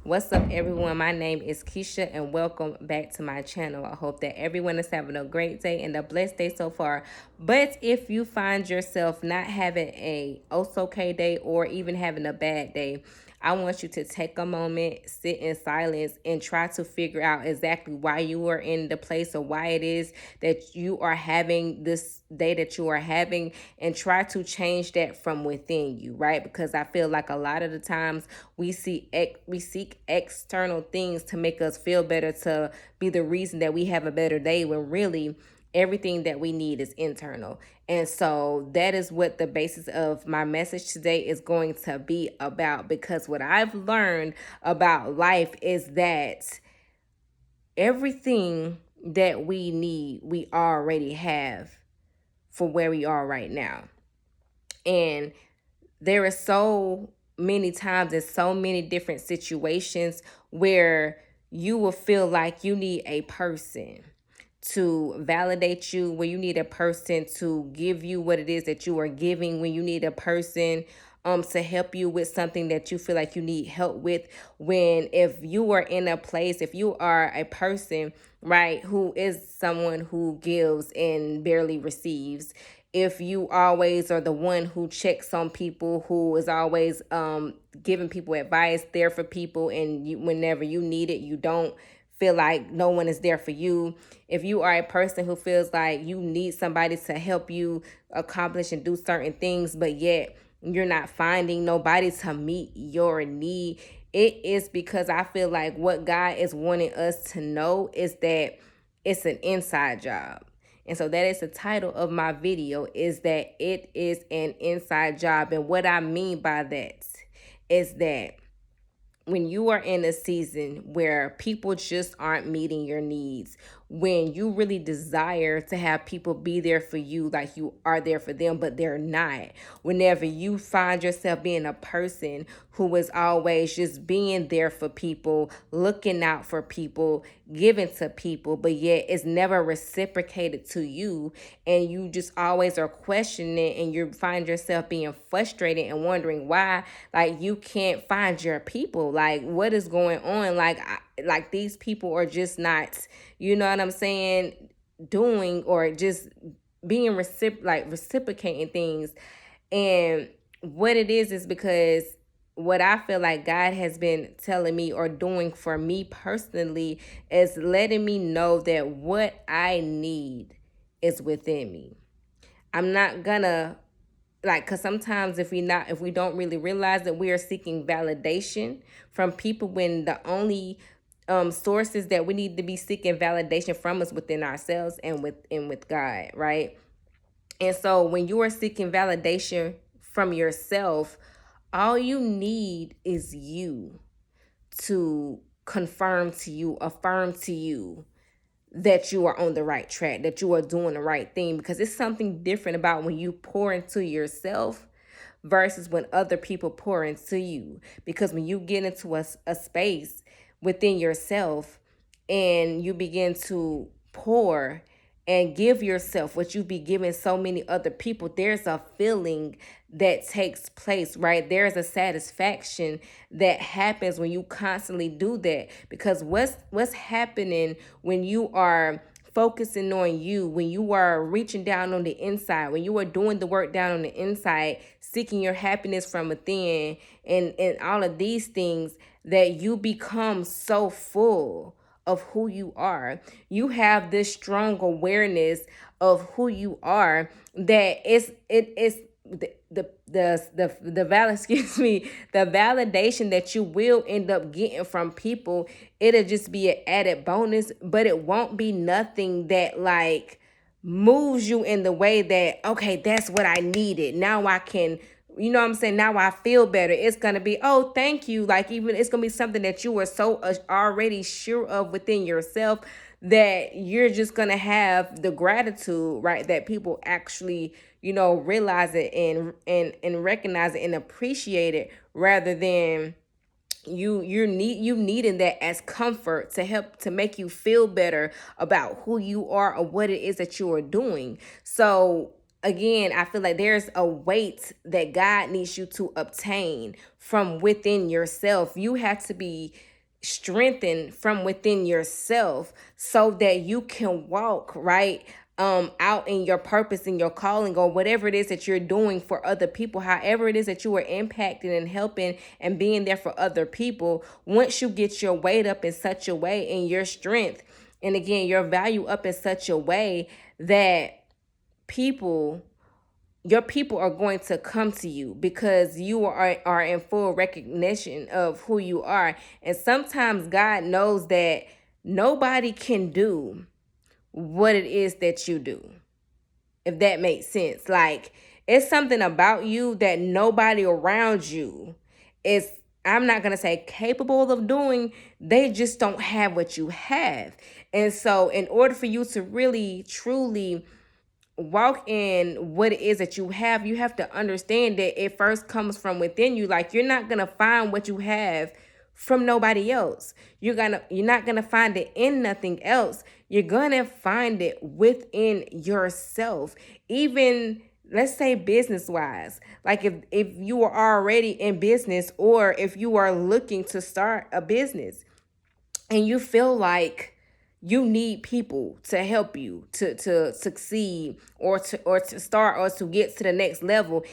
What's up, everyone? My name is Keisha, and welcome back to my channel. I hope that everyone is having a great day and a blessed day so far. But if you find yourself not having a okay day or even having a bad day, I want you to take a moment, sit in silence, and try to figure out exactly why you are in the place or why it is that you are having this day that you are having, and try to change that from within you, right? Because I feel like a lot of the times we seek external things to make us feel better, to be the reason that we have a better day, when really everything that we need is internal. And so that is what the basis of my message today is going to be about, because what I've learned about life is that everything that we need, we already have for where we are right now. And there are so many times and so many different situations where you will feel like you need a person to validate you, when you need a person to give you what it is that you are giving, when you need a person to help you with something that you feel like you need help with. When if you are in a place, if you are a person, right, who is someone who gives and barely receives, if you always are the one who checks on people, who is always giving people advice, there for people, and whenever you need it, you don't feel like no one is there for you. If you are a person who feels like you need somebody to help you accomplish and do certain things, but yet you're not finding nobody to meet your need, it is because I feel like what God is wanting us to know is that it's an inside job. And so that is the title of my video, is that it is an inside job. And what I mean by that is that when you are in a season where people just aren't meeting your needs, when you really desire to have people be there for you like you are there for them, but they're not, whenever you find yourself being a person who is always just being there for people, looking out for people, giving to people, but yet it's never reciprocated to you, and you just always are questioning it, and you find yourself being frustrated and wondering why, like, you can't find your people, like what is going on, like these people are just not, you know what I'm saying, doing or just being reciprocating things. And what it is because what I feel like God has been telling me or doing for me personally is letting me know that what I need is within me. I'm not gonna, like, because sometimes if we don't really realize that we are seeking validation from people, when the only sources that we need to be seeking validation from is within ourselves and with God, right? And so when you are seeking validation from yourself, all you need is you to confirm to you, affirm to you that you are on the right track, that you are doing the right thing. Because it's something different about when you pour into yourself versus when other people pour into you. Because when you get into a space within yourself and you begin to pour and give yourself what you be giving so many other people, there's a feeling that takes place, right? There's a satisfaction that happens when you constantly do that. Because what's happening when you are focusing on you, when you are reaching down on the inside, when you are doing the work down on the inside, seeking your happiness from within, and all of these things, that you become so full of who you are. You have this strong awareness of who you are, that it's excuse me, the validation that you will end up getting from people, it'll just be an added bonus, but it won't be nothing that like moves you in the way that, okay, that's what I needed, now I can, you know what I'm saying, now I feel better. It's gonna be, oh, thank you. Like, even it's gonna be something that you were so already sure of within yourself, that you're just gonna have the gratitude, right, that people actually, you know, realize it and recognize it and appreciate it, rather than you needing that as comfort to help to make you feel better about who you are or what it is that you are doing. So again, I feel like there's a weight that God needs you to obtain from within yourself. You have to be strengthened from within yourself so that you can walk right out in your purpose and your calling, or whatever it is that you're doing for other people, however it is that you are impacting and helping and being there for other people. Once you get your weight up in such a way, and your strength, and again your value up in such a way that people your people are going to come to you because you are in full recognition of who you are. And sometimes God knows that nobody can do what it is that you do, if that makes sense. Like, it's something about you that nobody around you is, I'm not going to say capable of doing. They just don't have what you have. And so in order for you to really truly walk in what it is that you have to understand that it first comes from within you. Like, you're not gonna find what you have from nobody else. You're not gonna find it in nothing else. You're gonna find it within yourself. Even, let's say, business wise, like if you are already in business, or if you are looking to start a business and you feel like you need people to help you to succeed, or to start, or to get to the next level,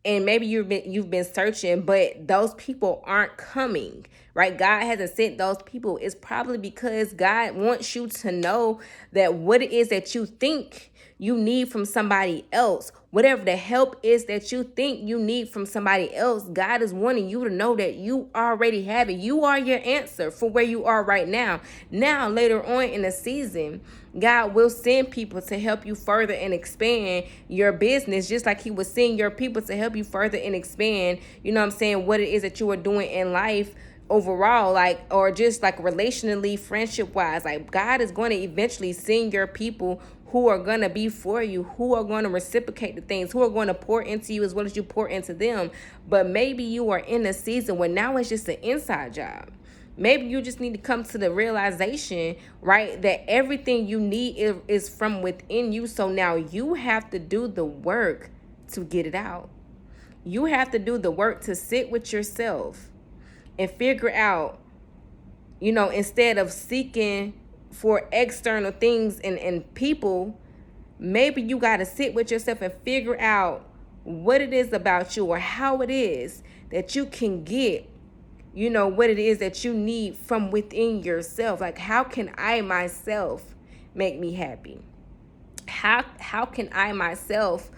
and maybe you've been searching, but those people aren't coming, right? God hasn't sent those people. It's probably because God wants you to know that what it is that you think you need from somebody else, whatever the help is that you think you need from somebody else, God is wanting you to know that you already have it. You are your answer for where you are right now. Now, later on in the season, God will send people to help you further and expand your business, just like he was sending your people to help you further and expand, you know what I'm saying, what it is that you are doing in life overall, like, or just like relationally, friendship wise. Like, God is going to eventually send your people who are going to be for you, who are going to reciprocate the things, who are going to pour into you as well as you pour into them. But maybe you are in a season where now it's just an inside job. Maybe you just need to come to the realization, right, that everything you need is from within you. So now you have to do the work to get it out. You have to do the work to sit with yourself and figure out, instead of seeking for external things and people, maybe you got to sit with yourself and figure out what it is about you, or how it is that you can get, what it is that you need from within yourself. Like, how can I myself make me happy? How can I myself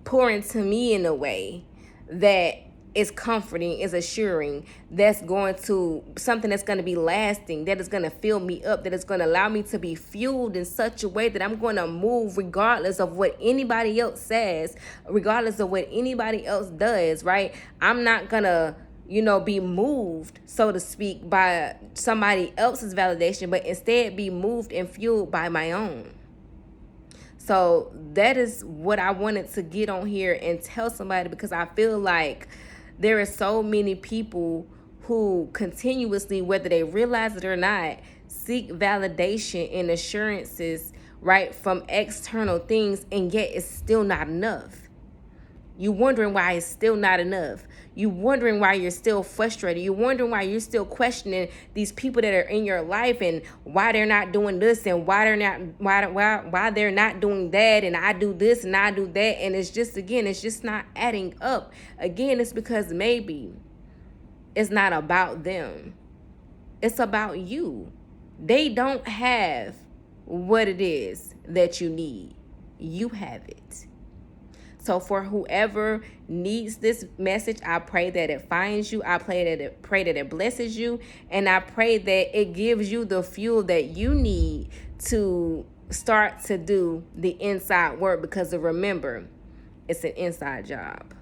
pour into me in a way that is comforting, is assuring, that's going to, something that's going to be lasting, that is going to fill me up, that is going to allow me to be fueled in such a way that I'm going to move regardless of what anybody else says, regardless of what anybody else does, right? I'm not going to, be moved, so to speak, by somebody else's validation, but instead be moved and fueled by my own. So that is what I wanted to get on here and tell somebody, because I feel like there are so many people who continuously, whether they realize it or not, seek validation and assurances, right, from external things, and yet it's still not enough. You're wondering why it's still not enough. You're wondering why you're still frustrated. You're wondering why you're still questioning these people that are in your life, and why they're not doing this, and why they're not doing that, and I do this and I do that, and it's just not adding up. Again, it's because maybe it's not about them. It's about you. They don't have what it is that you need. You have it. So for whoever needs this message, I pray that it finds you. I pray that it blesses you. And I pray that it gives you the fuel that you need to start to do the inside work. Because remember, it's an inside job.